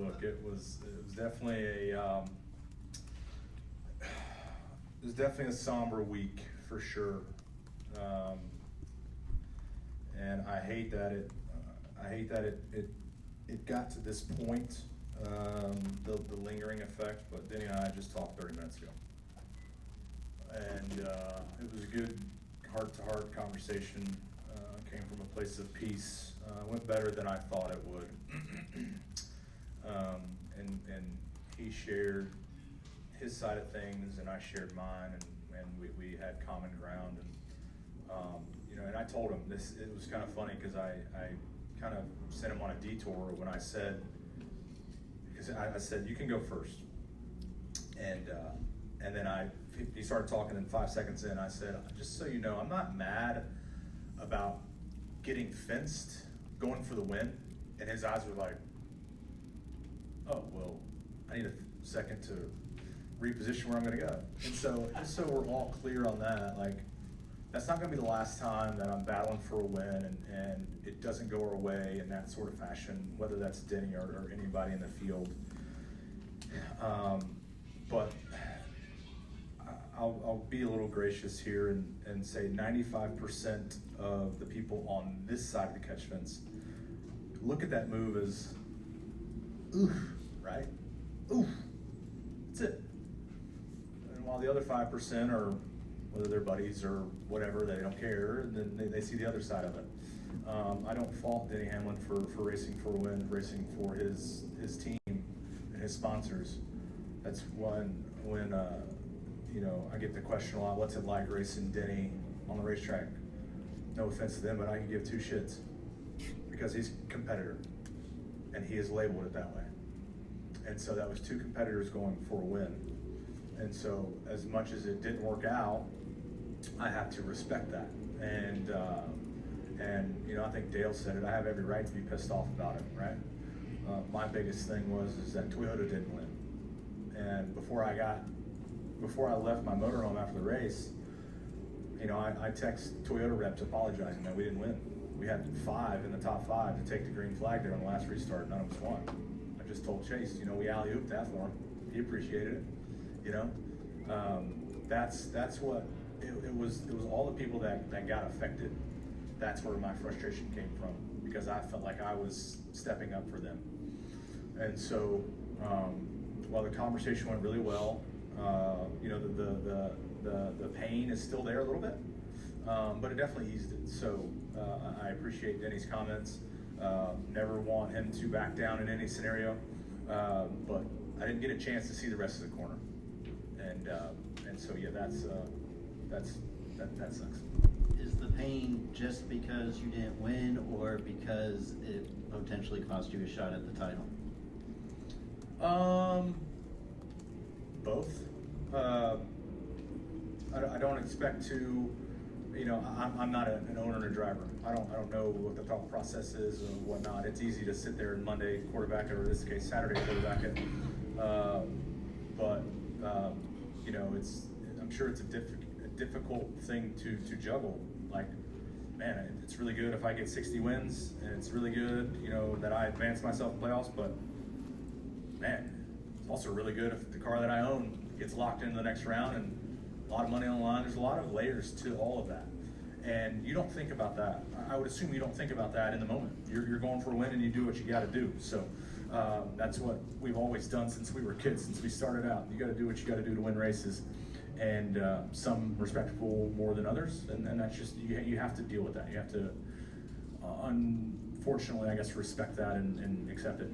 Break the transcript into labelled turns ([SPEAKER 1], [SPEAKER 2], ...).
[SPEAKER 1] look, it was definitely a somber week for sure, and I hate that it got to this point, the lingering effect. But Denny and I just talked 30 minutes ago, and it was a good heart-to-heart conversation. Came from a place of peace. Went better than I thought it would. And he shared his side of things, and I shared mine, and we had common ground. And and I told him this. It was kind of funny because I kind of sent him on a detour when I said, because I said you can go first, and then he started talking, and 5 seconds in I said, just so you know, I'm not mad about getting fenced, going for the win. And his eyes were like, oh, well, I need a second to reposition where I'm going to go. And so, just so we're all clear on that, like, that's not going to be the last time that I'm battling for a win and it doesn't go our way in that sort of fashion, whether that's Denny or anybody in the field. But I'll be a little gracious here and say 95% of the people on this side of the catch fence look at that move as, oof, right? Oof, that's it. And while the other 5% are, whether they're buddies or whatever, they don't care, and then they see the other side of it. I don't fault Denny Hamlin for racing for a win, racing for his team and his sponsors. That's when I get the question a lot, what's it like racing Denny on the racetrack? No offense to them, but I can give two shits because he's a competitor and he has labeled it that way. And so that was two competitors going for a win. And so as much as it didn't work out, I have to respect that. And I think Dale said it, I have every right to be pissed off about it, right? My biggest thing is that Toyota didn't win. And before I left my motorhome after the race, I text Toyota reps apologizing that we didn't win. We had 5 in the top 5 to take the green flag there on the last restart. None of us won. I just told Chase, we alley-ooped that for him. He appreciated it. That's what it was. It was all the people that got affected. That's where my frustration came from, because I felt like I was stepping up for them. And so, while the conversation went really well, the pain is still there a little bit, but it definitely eased it. So I appreciate Denny's comments. Never want him to back down in any scenario, but I didn't get a chance to see the rest of the corner, and so yeah, that sucks.
[SPEAKER 2] Is the pain just because you didn't win, or because it potentially cost you a shot at the title?
[SPEAKER 1] Both. I don't expect to, I'm not an owner and a driver. I don't know what the thought process is or whatnot. It's easy to sit there and Monday quarterback it, or in this case Saturday quarterback it. But I'm sure it's a difficult thing to juggle. Like, man, it's really good if I get 60 wins, and it's really good, that I advance myself in playoffs. But man, it's also really good if the car that I own gets locked into the next round and a lot of money on the line. There's a lot of layers to all of that, and you don't think about that. I would assume you don't think about that in the moment. You're going for a win and you do what you got to do. So that's what we've always done since we were kids, since we started out. You got to do what you got to do to win races, and some respectable more than others, and that's just, you have to deal with that. You have to, unfortunately, I guess, respect that and accept it.